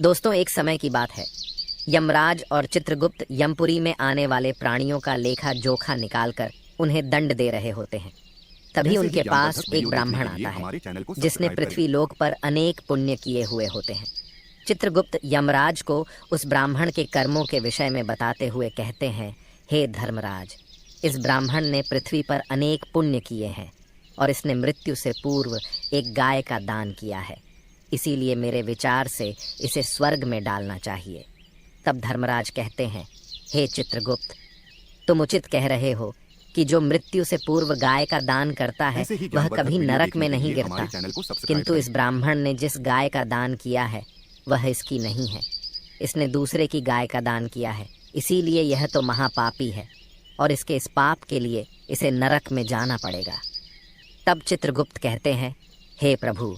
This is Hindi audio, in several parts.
दोस्तों, एक समय की बात है। यमराज और चित्रगुप्त यमपुरी में आने वाले प्राणियों का लेखा जोखा निकालकर उन्हें दंड दे रहे होते हैं। तभी उनके पास एक ब्राह्मण आता है जिसने पृथ्वी लोक पर अनेक पुण्य किए हुए होते हैं। चित्रगुप्त यमराज को उस ब्राह्मण के कर्मों के विषय में बताते हुए कहते हैं, हे धर्मराज, इस ब्राह्मण ने पृथ्वी पर अनेक पुण्य किए हैं और इसने मृत्यु से पूर्व एक गाय का दान किया है। इसीलिए मेरे विचार से इसे स्वर्ग में डालना चाहिए। तब धर्मराज कहते हैं, हे चित्रगुप्त, तुम उचित कह रहे हो कि जो मृत्यु से पूर्व गाय का दान करता है वह कभी नरक में नहीं गिरता, किंतु इस ब्राह्मण ने जिस गाय का दान किया है वह इसकी नहीं है। इसने दूसरे की गाय का दान किया है, इसीलिए यह तो महापापी है और इसके इस पाप के लिए इसे नरक में जाना पड़ेगा। तब चित्रगुप्त कहते हैं, हे प्रभु,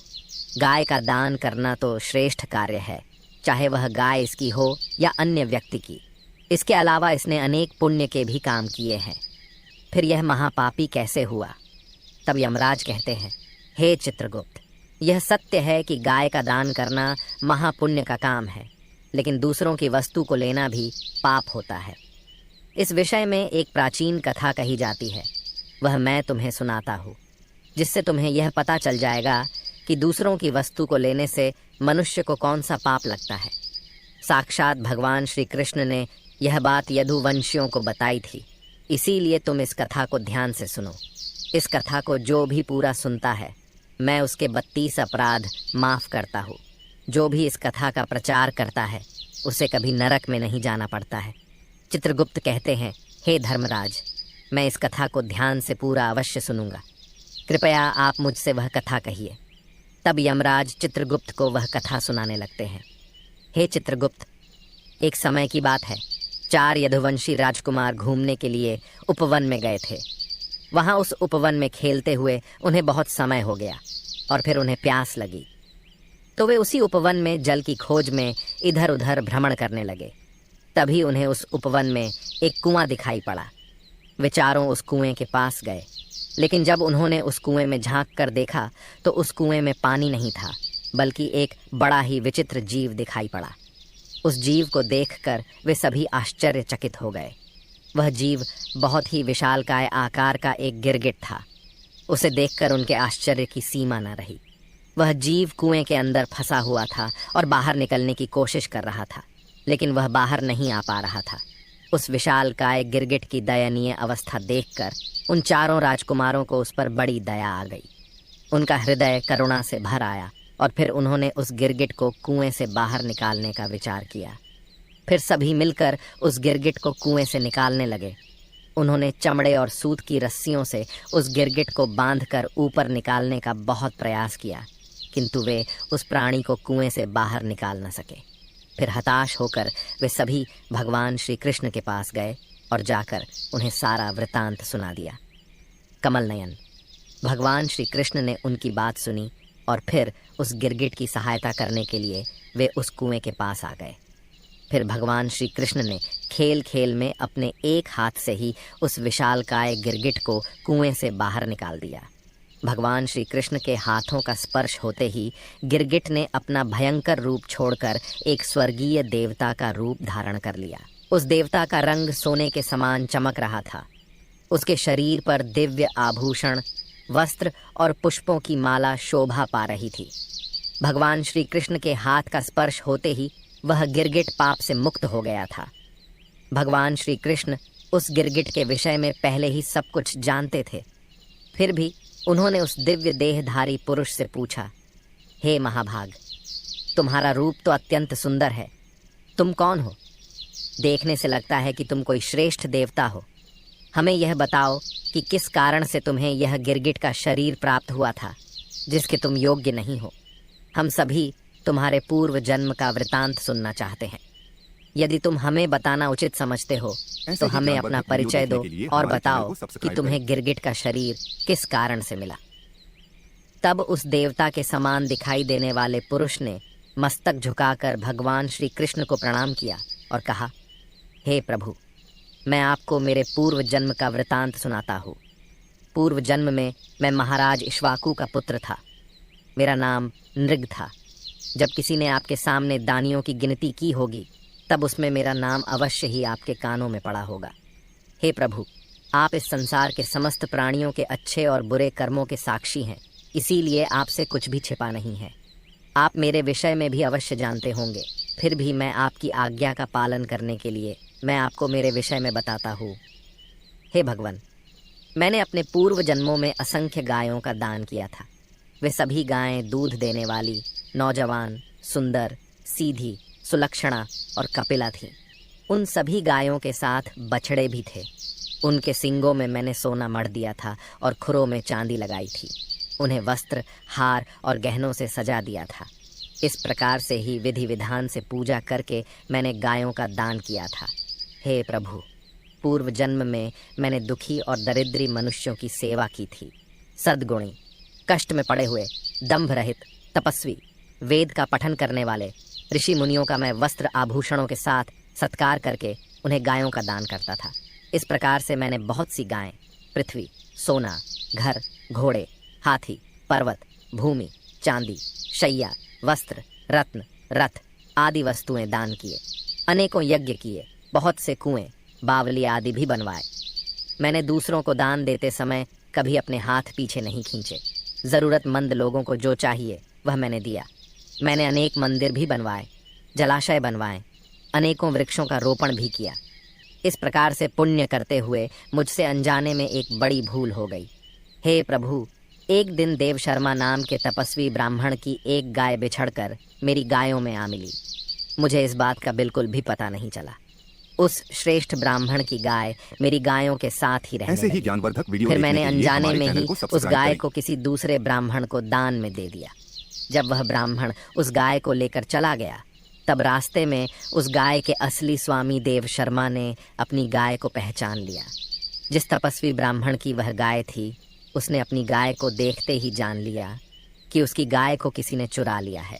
गाय का दान करना तो श्रेष्ठ कार्य है, चाहे वह गाय इसकी हो या अन्य व्यक्ति की। इसके अलावा इसने अनेक पुण्य के भी काम किए हैं, फिर यह महापापी कैसे हुआ? तब यमराज कहते हैं, हे चित्रगुप्त, यह सत्य है कि गाय का दान करना महापुण्य का काम है, लेकिन दूसरों की वस्तु को लेना भी पाप होता है। इस विषय में एक प्राचीन कथा कही जाती है, वह मैं तुम्हें सुनाता हूँ, जिससे तुम्हें यह पता चल जाएगा कि दूसरों की वस्तु को लेने से मनुष्य को कौन सा पाप लगता है। साक्षात भगवान श्री कृष्ण ने यह बात यदुवंशियों को बताई थी, इसीलिए तुम इस कथा को ध्यान से सुनो। इस कथा को जो भी पूरा सुनता है, मैं उसके 32 अपराध माफ़ करता हूँ। जो भी इस कथा का प्रचार करता है उसे कभी नरक में नहीं जाना पड़ता है। चित्रगुप्त कहते हैं, हे धर्मराज, मैं इस कथा को ध्यान से पूरा अवश्य सुनूंगा, कृपया आप मुझसे वह कथा कहिए। तब यमराज चित्रगुप्त को वह कथा सुनाने लगते हैं। हे चित्रगुप्त, एक समय की बात है, 4 यदुवंशी राजकुमार घूमने के लिए उपवन में गए थे। वहाँ उस उपवन में खेलते हुए उन्हें बहुत समय हो गया और फिर उन्हें प्यास लगी, तो वे उसी उपवन में जल की खोज में इधर उधर भ्रमण करने लगे। तभी उन्हें उस उपवन में एक कुआं दिखाई पड़ा। वे चारों उस कुएं के पास गए, लेकिन जब उन्होंने उस कुएं में झांक कर देखा तो उस कुएं में पानी नहीं था, बल्कि एक बड़ा ही विचित्र जीव दिखाई पड़ा। उस जीव को देखकर वे सभी आश्चर्यचकित हो गए। वह जीव बहुत ही विशालकाय आकार का एक गिरगिट था। उसे देखकर उनके आश्चर्य की सीमा न रही। वह जीव कुएं के अंदर फंसा हुआ था और बाहर निकलने की कोशिश कर रहा था, लेकिन वह बाहर नहीं आ पा रहा था। उस विशालकाय गिरगिट की दयनीय अवस्था देखकर उन चारों राजकुमारों को उस पर बड़ी दया आ गई। उनका हृदय करुणा से भर आया और फिर उन्होंने उस गिरगिट को कुएं से बाहर निकालने का विचार किया। फिर सभी मिलकर उस गिरगिट को कुएं से निकालने लगे। उन्होंने चमड़े और सूत की रस्सियों से उस गिरगिट को बांधकर ऊपर निकालने का बहुत प्रयास किया, किंतु वे उस प्राणी को कुएं से बाहर निकाल न सके। फिर हताश होकर वे सभी भगवान श्री कृष्ण के पास गए और जाकर उन्हें सारा वृतांत सुना दिया। कमल नयन, भगवान श्री कृष्ण ने उनकी बात सुनी और फिर उस गिरगिट की सहायता करने के लिए वे उस कुएं के पास आ गए। फिर भगवान श्री कृष्ण ने खेल खेल में अपने एक हाथ से ही उस विशालकाय गिरगिट को कुएं से बाहर निकाल दिया। भगवान श्री कृष्ण के हाथों का स्पर्श होते ही गिरगिट ने अपना भयंकर रूप छोड़कर एक स्वर्गीय देवता का रूप धारण कर लिया। उस देवता का रंग सोने के समान चमक रहा था। उसके शरीर पर दिव्य आभूषण, वस्त्र और पुष्पों की माला शोभा पा रही थी। भगवान श्री कृष्ण के हाथ का स्पर्श होते ही वह गिरगिट पाप से मुक्त हो गया था। भगवान श्री कृष्ण उस गिरगिट के विषय में पहले ही सब कुछ जानते थे। फिर भी उन्होंने उस दिव्य देहधारी पुरुष से पूछा, हे महाभाग, तुम्हारा रूप तो अत्यंत सुंदर है, तुम कौन हो? देखने से लगता है कि तुम कोई श्रेष्ठ देवता हो। हमें यह बताओ कि किस कारण से तुम्हें यह गिरगिट का शरीर प्राप्त हुआ था, जिसके तुम योग्य नहीं हो। हम सभी तुम्हारे पूर्व जन्म का वृतांत सुनना चाहते हैं। यदि तुम हमें बताना उचित समझते हो तो हमें अपना परिचय दो और बताओ कि तुम्हें गिरगिट का शरीर किस कारण से मिला। तब उस देवता के समान दिखाई देने वाले पुरुष ने मस्तक झुकाकर भगवान श्री कृष्ण को प्रणाम किया और कहा, हे प्रभु, मैं आपको मेरे पूर्व जन्म का वृतांत सुनाता हूँ। पूर्व जन्म में मैं महाराज इक्ष्वाकु का पुत्र था। मेरा नाम नृग था। जब किसी ने आपके सामने दानियों की गिनती की होगी, तब उसमें मेरा नाम अवश्य ही आपके कानों में पड़ा होगा। हे प्रभु, आप इस संसार के समस्त प्राणियों के अच्छे और बुरे कर्मों के साक्षी हैं, इसीलिए आपसे कुछ भी छिपा नहीं है। आप मेरे विषय में भी अवश्य जानते होंगे, फिर भी मैं आपकी आज्ञा का पालन करने के लिए मैं आपको मेरे विषय में बताता हूँ। हे भगवान, मैंने अपने पूर्व जन्मों में असंख्य गायों का दान किया था। वे सभी गायें दूध देने वाली, नौजवान, सुंदर, सीधी, सुलक्षणा और कपिला थीं। उन सभी गायों के साथ बछड़े भी थे। उनके सींगों में मैंने सोना मढ़ दिया था और खुरों में चांदी लगाई थी। उन्हें वस्त्र, हार और गहनों से सजा दिया था। इस प्रकार से ही विधि विधान से पूजा करके मैंने गायों का दान किया था। हे प्रभु, पूर्व जन्म में मैंने दुखी और दरिद्री मनुष्यों की सेवा की थी। सद्गुणी, कष्ट में पड़े हुए, दंभ रहित, तपस्वी, वेद का पठन करने वाले ऋषि मुनियों का मैं वस्त्र आभूषणों के साथ सत्कार करके उन्हें गायों का दान करता था। इस प्रकार से मैंने बहुत सी गायें, पृथ्वी, सोना, घर, घोड़े, हाथी, पर्वत, भूमि, चांदी, शैया, वस्त्र, रत्न, रथ आदि वस्तुएं दान किए। अनेकों यज्ञ किए, बहुत से कुएं, बावली आदि भी बनवाए। मैंने दूसरों को दान देते समय कभी अपने हाथ पीछे नहीं खींचे। ज़रूरतमंद लोगों को जो चाहिए वह मैंने दिया। मैंने अनेक मंदिर भी बनवाए, जलाशय बनवाए, अनेकों वृक्षों का रोपण भी किया। इस प्रकार से पुण्य करते हुए मुझसे अनजाने में एक बड़ी भूल हो गई। हे प्रभु, एक दिन देव शर्मा नाम के तपस्वी ब्राह्मण की एक गाय बिछड़कर मेरी गायों में आ मिली। मुझे इस बात का बिल्कुल भी पता नहीं चला। उस श्रेष्ठ ब्राह्मण की गाय मेरी गायों के साथ ही रहने लगी। ज्ञानवर्धक वीडियो फिर मैंने अनजाने में ही उस गाय करें। को किसी दूसरे ब्राह्मण को दान में दे दिया। जब वह ब्राह्मण उस गाय को लेकर चला गया, तब रास्ते में उस गाय के असली स्वामी देव शर्मा ने अपनी गाय को पहचान लिया। जिस तपस्वी ब्राह्मण की वह गाय थी, उसने अपनी गाय को देखते ही जान लिया कि उसकी गाय को किसी ने चुरा लिया है।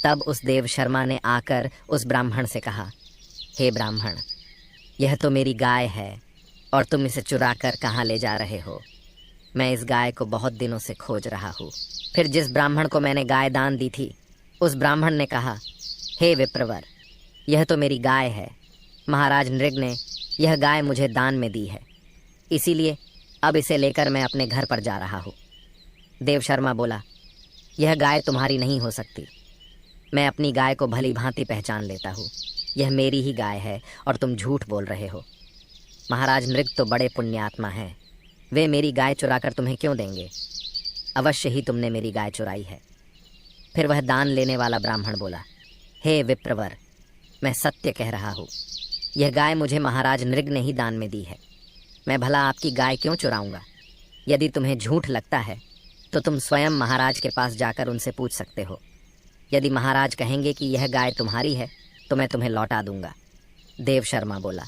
तब उस देव शर्मा ने आकर उस ब्राह्मण से कहा, हे ब्राह्मण, यह तो मेरी गाय है और तुम इसे चुरा कर कहाँ ले जा रहे हो? मैं इस गाय को बहुत दिनों से खोज रहा हूँ। फिर जिस ब्राह्मण को मैंने गाय दान दी थी, उस ब्राह्मण ने कहा, हे विप्रवर, यह तो मेरी गाय है। महाराज नृग ने यह गाय मुझे दान में दी है, इसीलिए अब इसे लेकर मैं अपने घर पर जा रहा हूँ। देव शर्मा बोला, यह गाय तुम्हारी नहीं हो सकती। मैं अपनी गाय को भली भांति पहचान लेता हूँ। यह मेरी ही गाय है और तुम झूठ बोल रहे हो। महाराज नृग तो बड़े पुण्यात्मा हैं, वे मेरी गाय चुराकर तुम्हें क्यों देंगे? अवश्य ही तुमने मेरी गाय चुराई है। फिर वह दान लेने वाला ब्राह्मण बोला, हे विप्रवर, मैं सत्य कह रहा हूँ। यह गाय मुझे महाराज नृग ने ही दान में दी है। मैं भला आपकी गाय क्यों चुराऊंगा? यदि तुम्हें झूठ लगता है तो तुम स्वयं महाराज के पास जाकर उनसे पूछ सकते हो। यदि महाराज कहेंगे कि यह गाय तुम्हारी है तो मैं तुम्हें लौटा दूंगा। देव शर्मा बोला,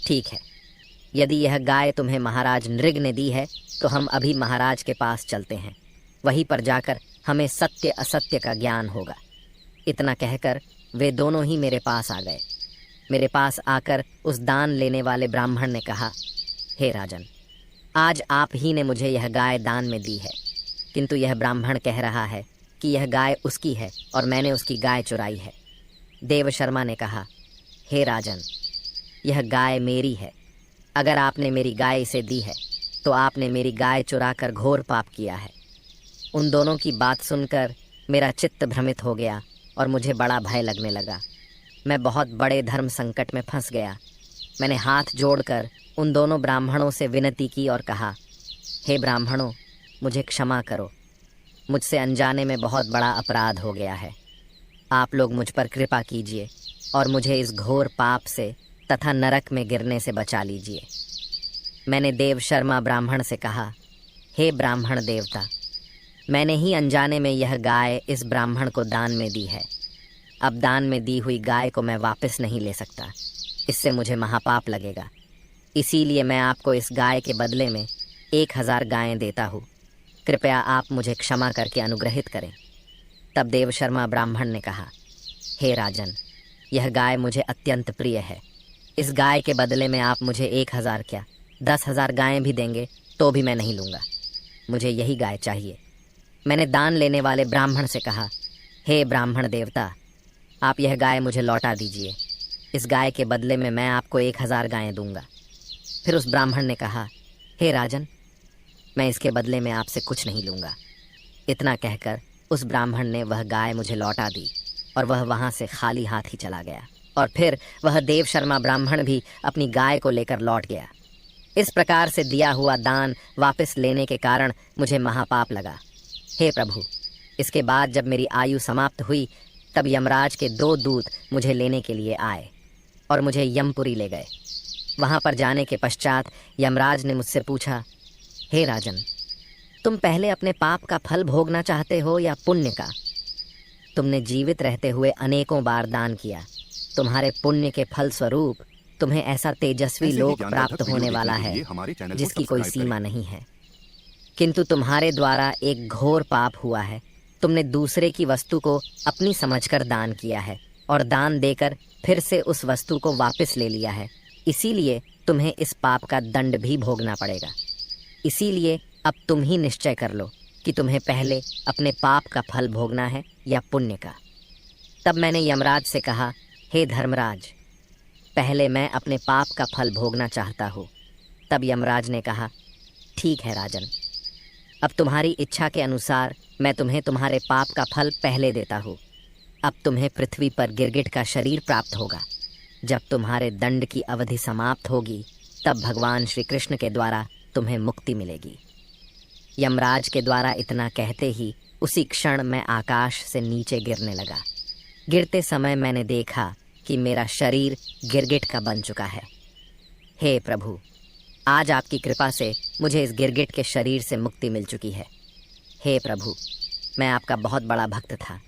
ठीक है, यदि यह गाय तुम्हें महाराज नृग ने दी है तो हम अभी महाराज के पास चलते हैं। वहीं पर जाकर हमें सत्य असत्य का ज्ञान होगा। इतना कहकर वे दोनों ही मेरे पास आ गए। मेरे पास आकर उस दान लेने वाले ब्राह्मण ने कहा, हे राजन, आज आप ही ने मुझे यह गाय दान में दी है, किंतु यह ब्राह्मण कह रहा है कि यह गाय उसकी है और मैंने उसकी गाय चुराई है। देव शर्मा ने कहा, हे राजन, यह गाय मेरी है। अगर आपने मेरी गाय इसे दी है तो आपने मेरी गाय चुराकर घोर पाप किया है। उन दोनों की बात सुनकर मेरा चित्त भ्रमित हो गया और मुझे बड़ा भय लगने लगा। मैं बहुत बड़े धर्म संकट में फंस गया। मैंने हाथ जोड़कर उन दोनों ब्राह्मणों से विनती की और कहा, हे ब्राह्मणों, मुझे क्षमा करो। मुझसे अनजाने में बहुत बड़ा अपराध हो गया है। आप लोग मुझ पर कृपा कीजिए और मुझे इस घोर पाप से तथा नरक में गिरने से बचा लीजिए। मैंने देव शर्मा ब्राह्मण से कहा, हे ब्राह्मण देवता, मैंने ही अनजाने में यह गाय इस ब्राह्मण को दान में दी है। अब दान में दी हुई गाय को मैं वापस नहीं ले सकता, इससे मुझे महापाप लगेगा। इसीलिए मैं आपको इस गाय के बदले में 1000 गायें देता हूँ। कृपया आप मुझे क्षमा करके अनुग्रहित करें। तब देव शर्मा ब्राह्मण ने कहा, हे राजन, यह गाय मुझे अत्यंत प्रिय है। इस गाय के बदले में आप मुझे 1000 क्या 10,000 गायें भी देंगे तो भी मैं नहीं लूँगा। मुझे यही गाय चाहिए। मैंने दान लेने वाले ब्राह्मण से कहा, हे ब्राह्मण देवता, आप यह गाय मुझे लौटा दीजिए। इस गाय के बदले में मैं आपको 1000 गायें दूंगा। फिर उस ब्राह्मण ने कहा, हे राजन, मैं इसके बदले में आपसे कुछ नहीं लूँगा। इतना कहकर उस ब्राह्मण ने वह गाय मुझे लौटा दी और वह वहाँ से खाली हाथ ही चला गया। और फिर वह देव शर्मा ब्राह्मण भी अपनी गाय को लेकर लौट गया। इस प्रकार से दिया हुआ दान वापस लेने के कारण मुझे महापाप लगा। हे प्रभु, इसके बाद जब मेरी आयु समाप्त हुई तब यमराज के 2 दूत मुझे लेने के लिए आए और मुझे यमपुरी ले गए। वहाँ पर जाने के पश्चात यमराज ने मुझसे पूछा, हे राजन, तुम पहले अपने पाप का फल भोगना चाहते हो या पुण्य का? तुमने जीवित रहते हुए अनेकों बार दान किया। तुम्हारे पुण्य के फल स्वरूप तुम्हें ऐसा तेजस्वी लोक प्राप्त होने वाला है जिसकी कोई सीमा नहीं है। किंतु तुम्हारे द्वारा एक घोर पाप हुआ है। तुमने दूसरे की वस्तु को अपनी समझकर दान किया है और दान देकर फिर से उस वस्तु को वापस ले लिया है। इसीलिए तुम्हें इस पाप का दंड भी भोगना पड़ेगा। इसीलिए अब तुम ही निश्चय कर लो कि तुम्हें पहले अपने पाप का फल भोगना है या पुण्य का। तब मैंने यमराज से कहा, हे धर्मराज, पहले मैं अपने पाप का फल भोगना चाहता हूँ। तब यमराज ने कहा, ठीक है राजन, अब तुम्हारी इच्छा के अनुसार मैं तुम्हें तुम्हारे पाप का फल पहले देता हूँ। अब तुम्हें पृथ्वी पर गिरगिट का शरीर प्राप्त होगा। जब तुम्हारे दंड की अवधि समाप्त होगी तब भगवान श्री कृष्ण के द्वारा तुम्हें मुक्ति मिलेगी। यमराज के द्वारा इतना कहते ही उसी क्षण मैं आकाश से नीचे गिरने लगा। गिरते समय मैंने देखा कि मेरा शरीर गिरगिट का बन चुका है। हे प्रभु, आज आपकी कृपा से मुझे इस गिरगिट के शरीर से मुक्ति मिल चुकी है। हे प्रभु, मैं आपका बहुत बड़ा भक्त था।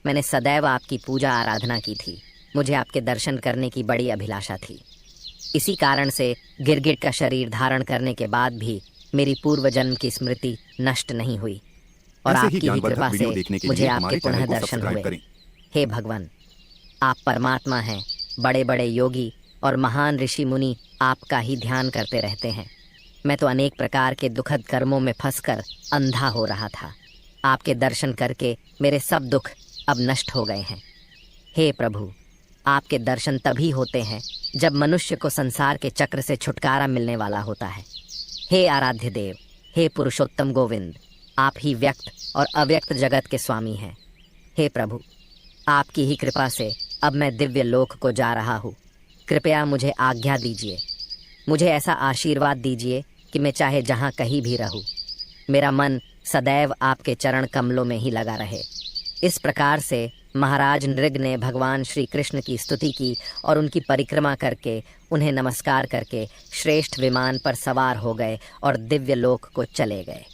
मैंने सदैव आपकी पूजा आराधना की थी। मुझे आपके दर्शन करने की बड़ी अभिलाषा थी। इसी कारण से गिरगिट का शरीर धारण करने के बाद भी मेरी पूर्व जन्म की स्मृति नष्ट नहीं हुई और आपकी ही कृपा से मुझे आपके पुनः दर्शन हुए। हे भगवान, आप परमात्मा हैं। बड़े बड़े योगी और महान ऋषि मुनि आपका ही ध्यान करते रहते हैं। मैं तो अनेक प्रकार के दुखद कर्मों में फंसकर अंधा हो रहा था। आपके दर्शन करके मेरे सब दुख अब नष्ट हो गए हैं। हे प्रभु, आपके दर्शन तभी होते हैं जब मनुष्य को संसार के चक्र से छुटकारा मिलने वाला होता है। हे आराध्य देव, हे पुरुषोत्तम गोविंद, आप ही व्यक्त और अव्यक्त जगत के स्वामी हैं। हे प्रभु, आपकी ही कृपा से अब मैं दिव्य लोक को जा रहा हूँ। कृपया मुझे आज्ञा दीजिए। मुझे ऐसा आशीर्वाद दीजिए कि मैं चाहे जहाँ कहीं भी रहूँ, मेरा मन सदैव आपके चरण कमलों में ही लगा रहे। इस प्रकार से महाराज नृग ने भगवान श्री कृष्ण की स्तुति की और उनकी परिक्रमा करके उन्हें नमस्कार करके श्रेष्ठ विमान पर सवार हो गए और दिव्य लोक को चले गए।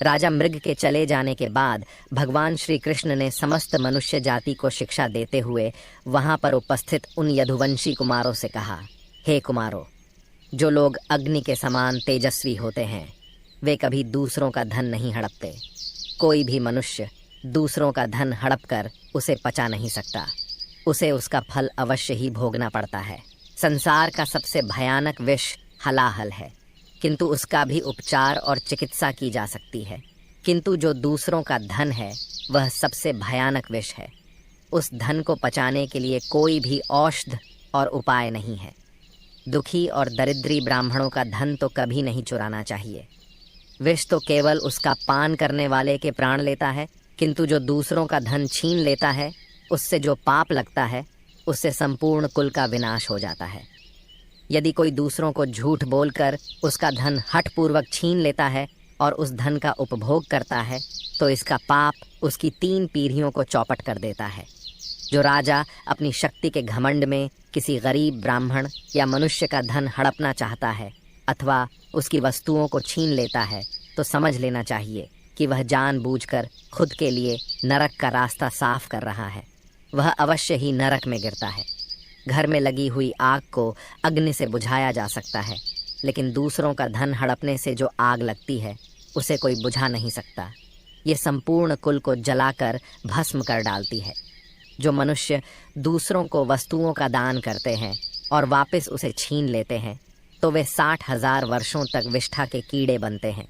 राजा मृग के चले जाने के बाद भगवान श्री कृष्ण ने समस्त मनुष्य जाति को शिक्षा देते हुए वहाँ पर उपस्थित उन यदुवंशी कुमारों से कहा, हे कुमारों, जो लोग अग्नि के समान तेजस्वी होते हैं वे कभी दूसरों का धन नहीं हड़पते। कोई भी मनुष्य दूसरों का धन हड़प कर उसे पचा नहीं सकता। उसे उसका फल अवश्य ही भोगना पड़ता है। संसार का सबसे भयानक विष हलाहल है, किंतु उसका भी उपचार और चिकित्सा की जा सकती है। किंतु जो दूसरों का धन है वह सबसे भयानक विष है। उस धन को पचाने के लिए कोई भी औषध और उपाय नहीं है। दुखी और दरिद्री ब्राह्मणों का धन तो कभी नहीं चुराना चाहिए। विष तो केवल उसका पान करने वाले के प्राण लेता है, किंतु जो दूसरों का धन छीन लेता है उससे जो पाप लगता है उससे संपूर्ण कुल का विनाश हो जाता है। यदि कोई दूसरों को झूठ बोलकर उसका धन हठपूर्वक छीन लेता है और उस धन का उपभोग करता है तो इसका पाप उसकी 3 पीढ़ियों को चौपट कर देता है। जो राजा अपनी शक्ति के घमंड में किसी गरीब ब्राह्मण या मनुष्य का धन हड़पना चाहता है अथवा उसकी वस्तुओं को छीन लेता है तो समझ लेना चाहिए कि वह जानबूझकर खुद के लिए नरक का रास्ता साफ कर रहा है। वह अवश्य ही नरक में गिरता है। घर में लगी हुई आग को अग्नि से बुझाया जा सकता है, लेकिन दूसरों का धन हड़पने से जो आग लगती है उसे कोई बुझा नहीं सकता। ये संपूर्ण कुल को जलाकर भस्म कर डालती है। जो मनुष्य दूसरों को वस्तुओं का दान करते हैं और वापस उसे छीन लेते हैं तो वे 60,000 वर्षों तक विष्ठा के कीड़े बनते हैं।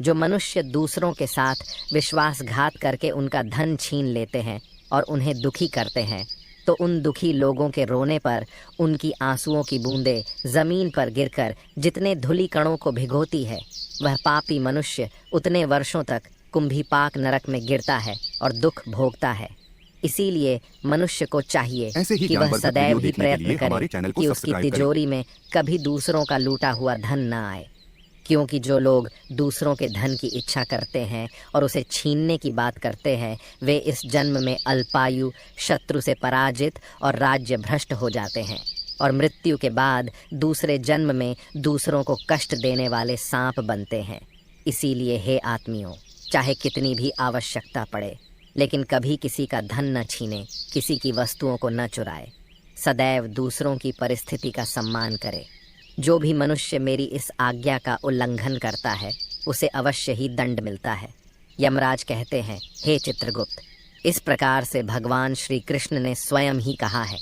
जो मनुष्य दूसरों के साथ विश्वासघात करके उनका धन छीन लेते हैं और उन्हें दुखी करते हैं, तो उन दुखी लोगों के रोने पर उनकी आंसुओं की बूंदें जमीन पर गिरकर जितने धूलि कणों को भिगोती है, वह पापी मनुष्य उतने वर्षों तक कुंभीपाक नरक में गिरता है और दुख भोगता है। इसीलिए मनुष्य को चाहिए कि वह सदैव ही प्रयत्न करे कि उसकी तिजोरी में कभी दूसरों का लूटा हुआ धन न आए, क्योंकि जो लोग दूसरों के धन की इच्छा करते हैं और उसे छीनने की बात करते हैं, वे इस जन्म में अल्पायु, शत्रु से पराजित और राज्य भ्रष्ट हो जाते हैं और मृत्यु के बाद दूसरे जन्म में दूसरों को कष्ट देने वाले सांप बनते हैं। इसीलिए हे आत्मियों, चाहे कितनी भी आवश्यकता पड़े, लेकिन कभी किसी का धन न छीने, किसी की वस्तुओं को न चुराए, सदैव दूसरों की परिस्थिति का सम्मान करे। जो भी मनुष्य मेरी इस आज्ञा का उल्लंघन करता है, उसे अवश्य ही दंड मिलता है। यमराज कहते हैं, हे चित्रगुप्त, इस प्रकार से भगवान श्री कृष्ण ने स्वयं ही कहा है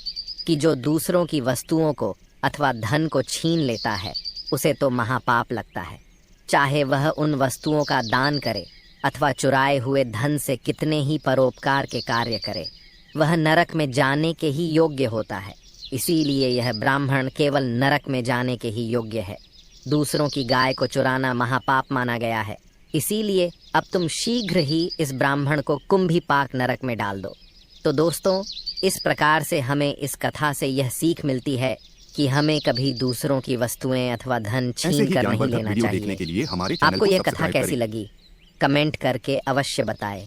कि जो दूसरों की वस्तुओं को अथवा धन को छीन लेता है, उसे तो महापाप लगता है। चाहे वह उन वस्तुओं का दान करे अथवा चुराए हुए धन से कितने ही परोपकार के कार्य करे, वह नरक में जाने के ही योग्य होता है। इसीलिए यह ब्राह्मण केवल नरक में जाने के ही योग्य है। दूसरों की गाय को चुराना महापाप माना गया है। इसीलिए अब तुम शीघ्र ही इस ब्राह्मण को कुंभीपाक नरक में डाल दो। तो दोस्तों, इस प्रकार से हमें इस कथा से यह सीख मिलती है कि हमें कभी दूसरों की वस्तुएं अथवा धन छीन कर नहीं लेना चाहिए। आपको यह कथा कैसी लगी, कमेंट करके अवश्य बताएं।